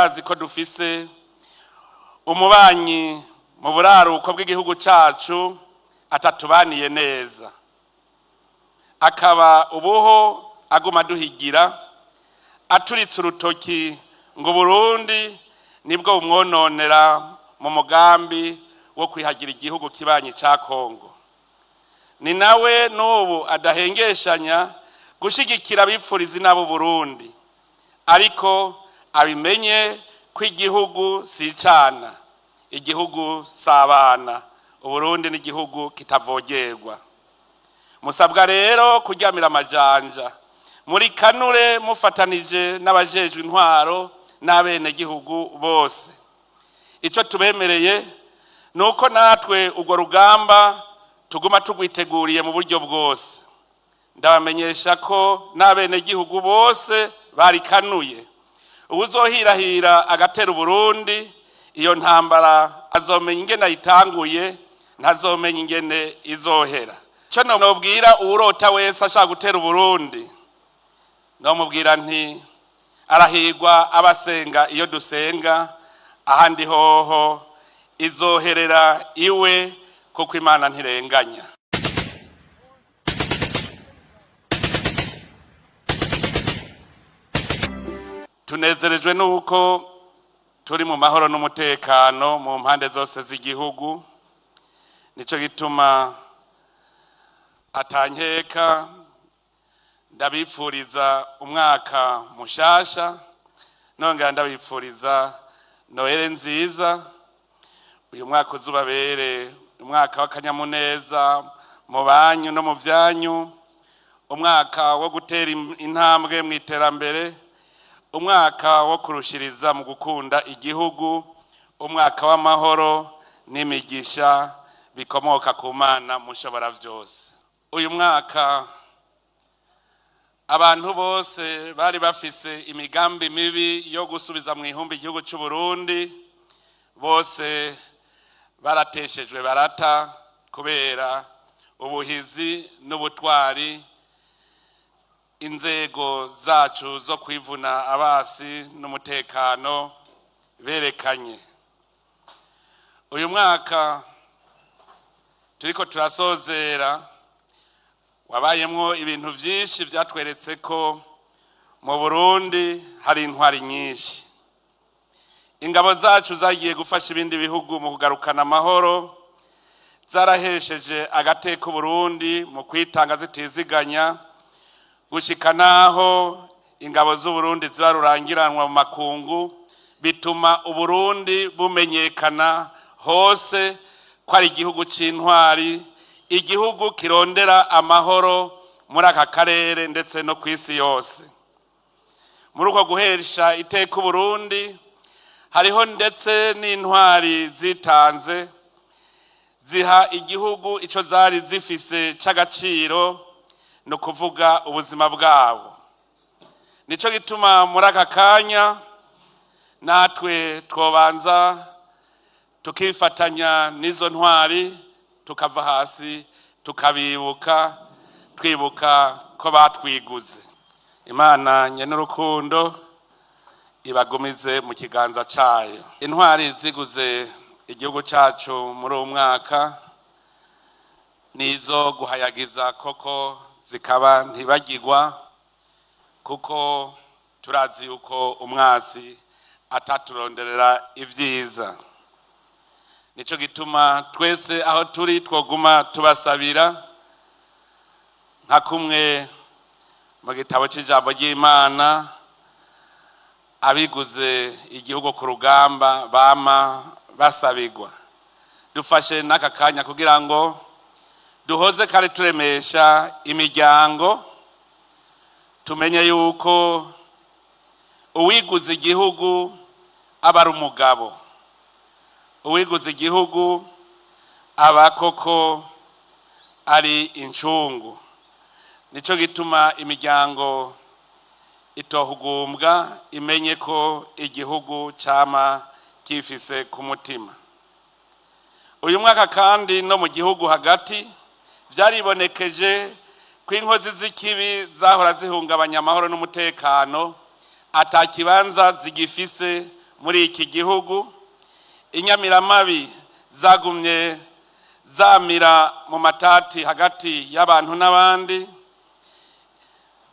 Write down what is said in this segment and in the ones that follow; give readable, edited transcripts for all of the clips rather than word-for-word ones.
murazi ko dufise umubanyi mu buraruko bw'igihugu cyacu atatubaniye neza, akaba ubuho aguma duhigira aturitse urutoki ngo Burundi nibwo bumwononera mu mugambi wo kwihagira igihugu kibanyi cya Kongo. Ni nawe n'ubu adahengeshanya gushigikira abipfuriza inabo Burundi, ariko abimenye ko igihugu si icana, igihugu sabana, Uburundi n'igihugu kitavogerwa. Musabwa rero kuryamira amajanja, muri kanure mufatanije n'abajejwe intwaro n'abene gihugu bose. Ico tubemereye nuko natwe urwo rugamba tuguma tugwiteguriye mu buryo bwose. Ndabamenyesha ko n'abene gihugu bose barikanuye, uzohirahira agatera Burundi iyo ntambara azomenya ingene ayitanguye, ntazomenya ingene izohera. Cyo nobwira urota wese ashaka gutera Burundi, nomubwira nti arahirwa abasenga iyo dusenga, ahandi hoho izoherera iwe kuko Imana ntirenganya. Tunezerejwe nuko turi mu mahoro n'umutekano mu mpande zose z'igihugu. Nico gituma atankeka ndabipfuriza umwaka mushasha, nongera ndabipfuriza Noheli nziza. Uyu mwaka uzubabere umwaka w'akanyamuneza mu banyu no mu vyanyu, umwaka wo gutera intambwe mu iterambere, umwaka wo kurushiriza mu gukunda igihugu, umwaka w'amahoro n'imigisha bikomoka ku Mana mushobora vyose. Uyu mwaka abantu bose bari bafise imigambi mibi yo gusubiza mu ihumbi igihugu cy'u Burundi, bose barateshejwe barata kubera ubuhizi n'ubutwari inzego zacu zo kwivuna abasi n'umutekano berekanye. Uyu mwaka turiko turasozera wabayemwo ibintu vyinshi vyatweretse ko mu Burundi hari intwari nyinshi. Ingabo zacu zagiye gufasha ibindi bihugu mu kugarukana amahoro, zarahesheje agateka Burundi mu kwitanga zitiziganya, gushika naho ingabo z'u Burundi zarurangiranwa mu makungu, bituma Uburundi bumenyekana hose ko ari igihugu c'intwari, igihugu kirondera amahoro muri aka karere ndetse no kw'isi yose. Muri uko guhesha iteka Burundi hariho ndetse n'intwari zitanze ziha igihugu ico zari zifise c'agaciro, no kuvuga ubuzima bwabo. Nico gituma muri aka kanya natwe twobanza tukifatanya n'izo ntwari, tukava hasi tukabibuka, twibuka ko batwiguze. Imana nyenurukundo ibagumize mu kiganza cyayo. Intwari ziguze igihugu cyacu muri uyu mwaka nizo guhayagiza koko zikaba ntibagirwa, kuko turazi uko umwasi ataturonderera ivyiza. Nico gituma twese aho turi twoguma tubasabira, nka kumwe mu gitabo c'ijambo ry'Imana abiguze igihugu ku rugamba bama basabigwa. Dufashe n'aka kanya kugira ngo duhoze kare turemesha imiryango, tumenye yuko uwiguze igihugu aba ari umugabo, uwiguze igihugu aba koko ari incungu. Nico gituma imiryango itohugumbwa imenye ko igihugu cama kifise ku mutima. Uyu mwaka kandi no mu gihugu hagati vyaribonekeje ko inkozi z'ikibi zahora zihungabanya amahoro n'umutekano atakibanza zigifise muri iki gihugu, inyamiramabi zagumye zamira mu matati hagati y'abantu n'abandi,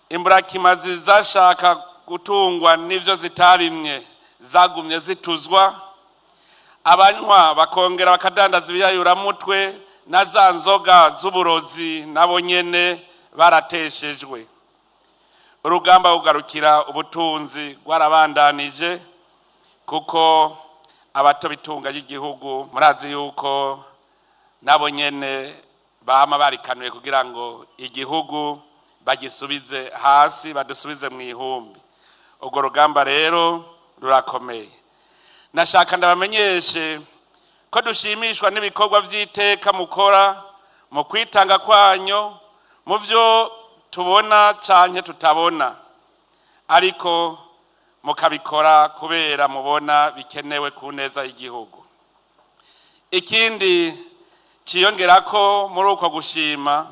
imburakimazi zashaka gutungwa n'ivyo zitarimye zagumye zituzwa, abanywa bakongera bakadandaza ibiyayuramutwe na za nzoga z'uburozi nabo nyene barateshejwe. Urugamba kugarukira ubutunzi rwarabandanije, kuko abato bitunga y'igihugu murazi yuko nabo nyene bama barikanuye kugira ngo igihugu bagisubize hasi, badusubize mu ihumbi. Urwo rugamba rero rurakomeye. Nashaka ndabamenyeshe ko dushimishwa n'ibikorwa vy'iteka mukora mu kwitanga kwanyu mu vyo tubona canke tutabona, ariko mukabikora kubera mubona bikenewe ku neza y'igihugu. Ikindi ciyongerako muri uko gushima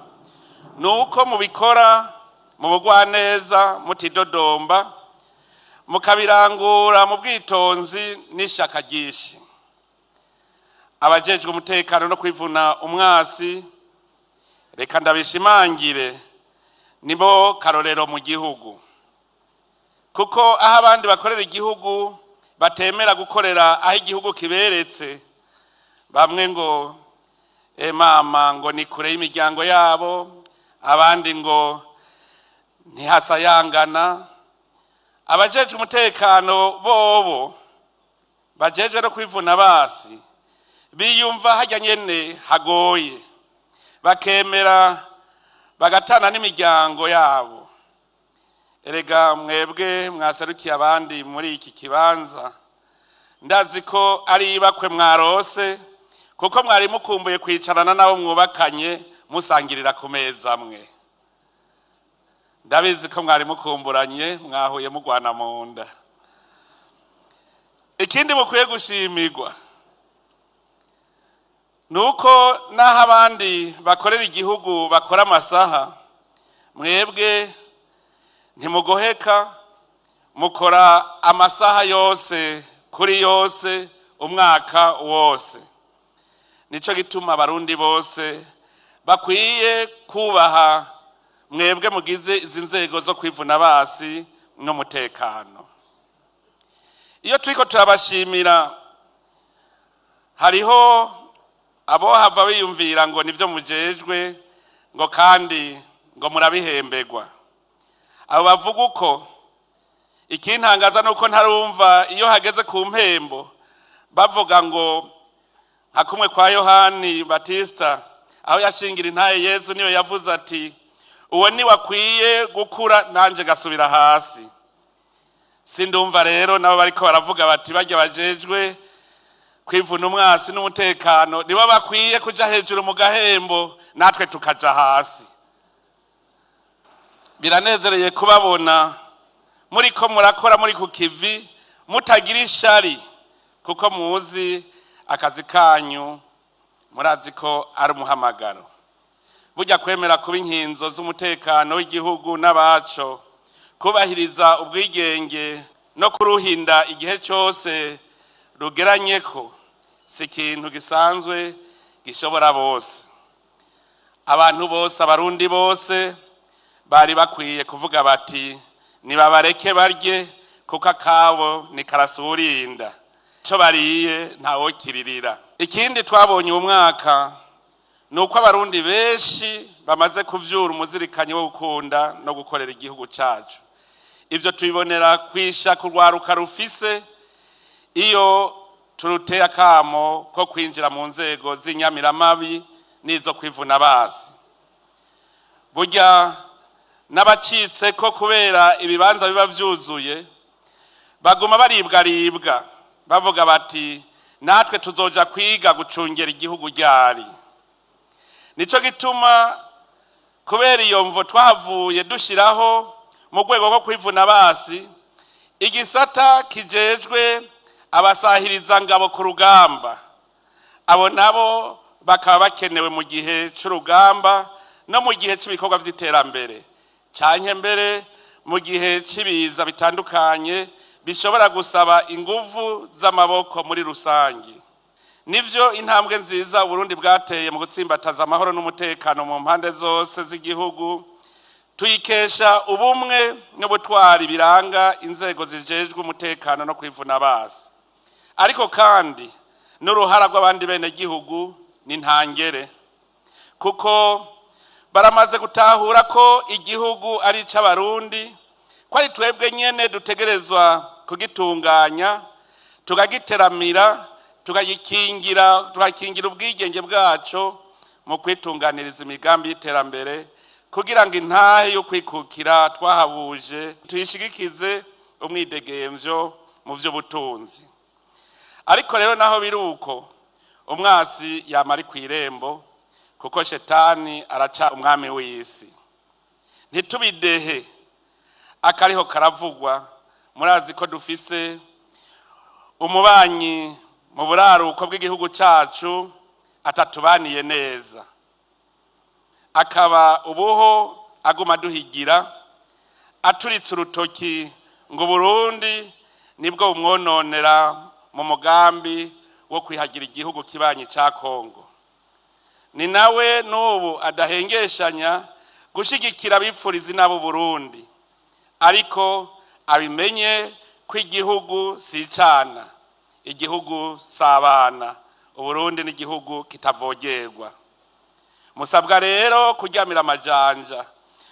nuko mubikora mu bugwaneza mutidodomba, mukabirangura mu bwitonzi n'ishaka ryinshi. Abajejwe umutekano no kwivuna umwasi, reka ndabishimangire, nibo karorero mu gihugu, kuko aho abandi bakorera igihugu batemera gukorera aho igihugu kiberetse, bamwe ngo mama ngo ni kure y'imiryango yabo, abandi ngo ntihasayangana. Abajejwe umutekano bobo bajejwe no kwivuna basi biyumva hajya nyene hagoye, bakemera bagatana n'imiryango yabo. Erega mwebwe mwaserukiye abandi muri iki kibanza, ndazi ko ari ibakwe mwarose, kuko mwari mukumbuye kwicarana nabo mwubakanye musangirira ku meza amwe. Ndabizi ko mwari mukumburanye, mwahuye mugwana mu nda. Ikindi mukwiye gushimirwa nuko naho abandi bakorera igihugu bakora amasaha, mwebwe ntimugoheka, mukora amasaha yose kuri yose umwaka wose. Nico gituma abarundi bose bakwiye kubaha mwebwe mugize izi nzego zo kwivuna basi n'umutekano. Iyo turiko turabashimira, hariho abo hava biyumvira ngo nivyo mujejwe, ngo kandi ngo murabihemberwa. Abo bavuga uko, ikintangaza nuko ntarumva iyo hageze ku mpembo bavuga ngo nka kumwe kwa Yohani Batista aho yashingira intaye Yesu niyo yavuze ati, uwo ni wakwiye gukura nanje gasubira hasi. Sindumva rero nabo bariko baravuga bati bajya bajejwe kwivuna umwasi n'umutekano nibo bakwiye kuja hejuru mu gahembo, natwe tukaja hasi. Biranezereye kubabona muri ko murakora muri ku kivi mutagira ishari, kuko muzi akazi kanyu, murazi ko ari umuhamagaro. Burya kwemera kuba inkinzo z'umutekano w'igihugu n'abaco, kubahiriza ubwigenge no kuruhinda igihe cyose rugeranyeko, si ikintu gisanzwe gishobora bose. Abantu bose, abarundi bose bari bakwiye kuvuga bati nibabareke barye, kuko akabo ni karasurinda, cyo bariye ntawo kiririra. Ikindi twabonye umwaka nuko abarundi benshi bamaze kuvyura umuzirikanyi wo gukunda no gukorera igihugu cyacu. Ivyo tubibonera kwisha kurwaruka rufise iyo turuteye akamo ko kwinjira mu nzego z'inyamiramabi n'izo kwivuna basi. Burya n'abacitse ko kubera ibibanza biba vyuzuye baguma baribwa bavuga bati natwe tuzoja kwiga gucungera igihugu ryari. Nico gituma kubera iyo mvo twavuye dushiraho mu rwego rwo kwivuna basi igisata kijejwe abasahiriza ngabo ku rugamba. Abo nabo bakaba bakenewe mu gihe c'urugamba no mu gihe cy'ibikorwa vy'iterambere, canke mbere mu gihe cy'ibiza bitandukanye bishobora gusaba inguvu z'amaboko muri rusangi. Nivyo intambwe nziza Burundi bwateye mu gutsimbataza amahoro n'umutekano mu mpande zose z'igihugu, tuyikesha ubumwe n'ubutwari biranga inzego zijejwe umutekano no kwivuna abasi. Ariko kandi n'uruhara rw'abandi bene gihugu ni ntangere, kuko baramaze gutahura ko igihugu ari ic'abarundi, ko ari twebwe nyene dutegerezwa kugitunganya, tugagiteramira, tugakingira ubwigenge bwaco mu kwitunganiriza imigambi y'iterambere, kugira ngo intahe yo kwikukira twahabuje tuyishigikize umwidegemvyo mu vy'ubutunzi. Ariko rero naho biruko, umwasi yama ari kw'irembo, kuko shetani araca umwami w'isi. Ntitubidehe, akariho karavugwa. Murazi ko dufise umubanyi mu buraruko bw'igihugu cacu atatubaniye neza, akaba ubuho aguma duhigira, aturitse urutoki ngo Burundi nibwo bumwononera mu mugambi wo kwihagira igihugu kibanyi ca Kongo. Ni nawe n'ubu adahengeshanya gushigikira abipfuriza inabo Burundi, ariko abimenye ko igihugu si icana, igihugu sabana, Uburundi ni igihugu kitavogerwa. Musabwa rero kuryamira amajanja,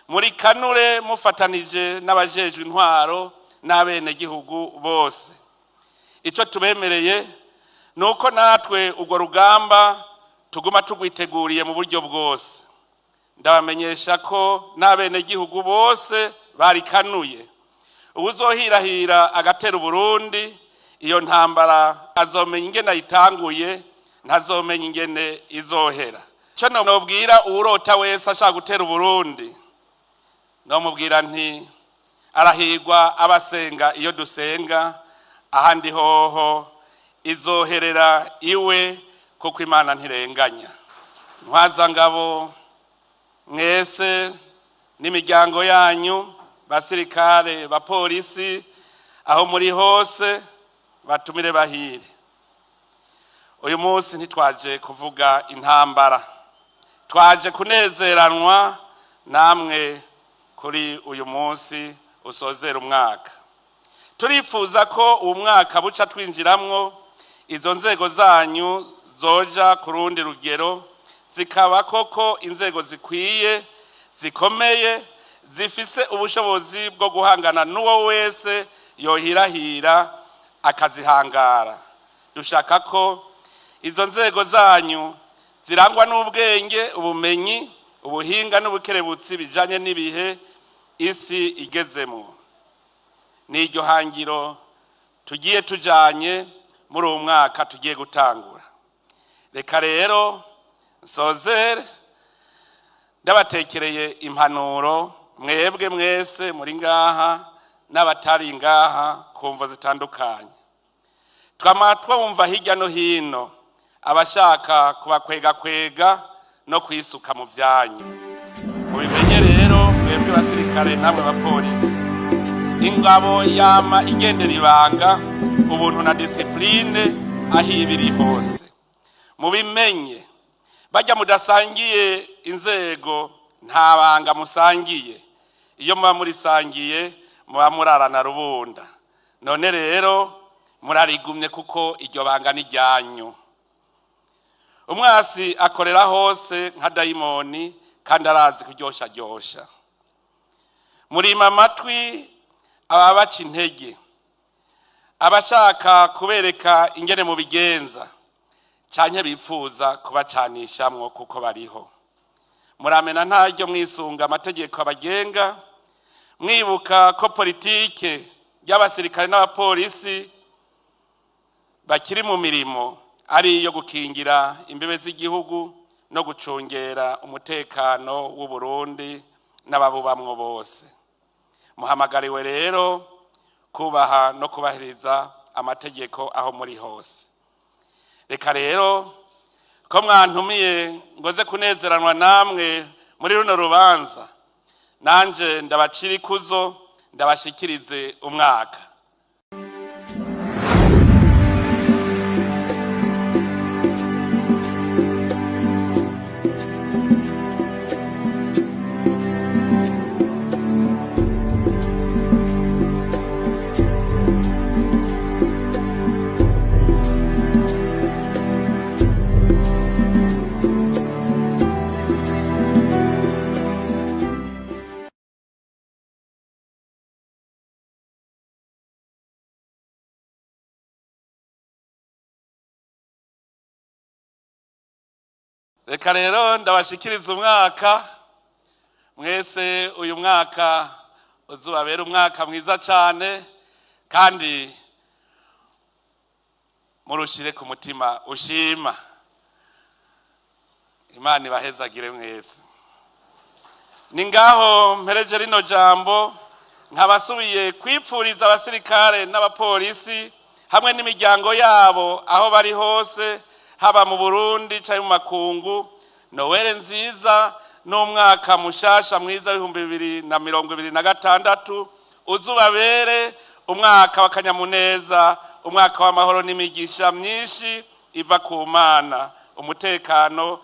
muri kanure mufatanije n'abajejwe intwaro n'abene gihugu bose. Ico tubemereye nuko natwe urwo rugamba tuguma tugwiteguriye mu buryo bwose. Ndabamenyesha ko n'abene gihugu bose barikanuye. Uwuzohirahira agatera Burundi, iyo ntambara azomenya ingene ayitanguye, ntazomenya ingene izohera. Cyo nobwira uwurota wese ashaka gutera Burundi, nomubwira nti arahirwa abasenga iyo dusenga, ahandi hoho izoherera iwe, kuko Imana ntirenganya. Ntwazangabo mwese n'imiryango yanyu, basirikare, bapolisi, aho muri hose, batumire bahire. Uyu munsi ntitwaje kuvuga intambara, twaje kunezeranwa namwe kuri uyu munsi usozera umwaka. Turifuza ko uwo mwaka buca twinjiramwo izo nzego zanyu zoja ku rundi rugero, zikaba koko inzego zikwiye, zikomeye, zifise ubushobozi bwo guhangana n'uwo wese yohirahira akazihangara. Dushaka ko izo nzego zanyu zirangwa n'ubwenge, ubumenyi, ubuhinga n'ubukerebutsi bijanye n'ibihe isi igezemo. N'iryo hangiro tugiye tujanye muri uwo mwaka tugiye gutangura. Reka rero nsozere ndabatekereye impanuro mwebwe mwese muri ngaha n'abatari ngaha ku mvo zitandukanye. Twama twumva hirya no hino abashaka kubakwega no kwisuka mu vyanyu. Mubimenye rero mwebwe basirikare namwe bapolisi, ingabo yama igendera ibanga, ubuntu na discipline aho ibiri hose. Mubimenye bajya mudasangiye inzego nta banga musangiye, iyo muba murisangiye muba murarana rubunda. None rero murarigumye kuko iryo banga ni ryanyu. Umwasi akorera hose nka dayimoni, kandi arazi kuryosha. Murima amatwi ababaca intege, abashaka kubereka ingene mu bigenza, canke bipfuza kubacanishamwo kuko bariho. Muramena ntaryo mwisunga amategeko abagenga, mwibuka ko politike y'abasirikare n'abapolisi bakiri mu mirimo ari iyo gukingira imbibe z'igihugu no gucungera umutekano w'u Burundi n'ababubamwo bose. Muhamagariwe rero kubaha no kubahiriza amategeko aho muri hose. Reka rero ko mwantumiye ngoze kunezeranwa namwe muri runo rubanza, nanje ndabacira ikuzo ndabashikirize umwaka. reka rero ndabashikiriza umwaka mwese. Uyu mwaka uzubabera umwaka mwiza cyane, kandi murushire ku mutima ushima. Imana ibahezagire mwese. Ni ngaho mpereje rino jambo, nkabasubiye kwipfuriza abasirikare n'abapolisi hamwe n'imiryango yabo aho bari hose, haba mu Burundi cyangwa mu makungu, Noel nziza n'umwaka mushasha mwiza w'2026 uzubabere umwaka w'akanyamuneza, umwaka w'amahoro n'imigisha myinshi iva ku Mana, umutekano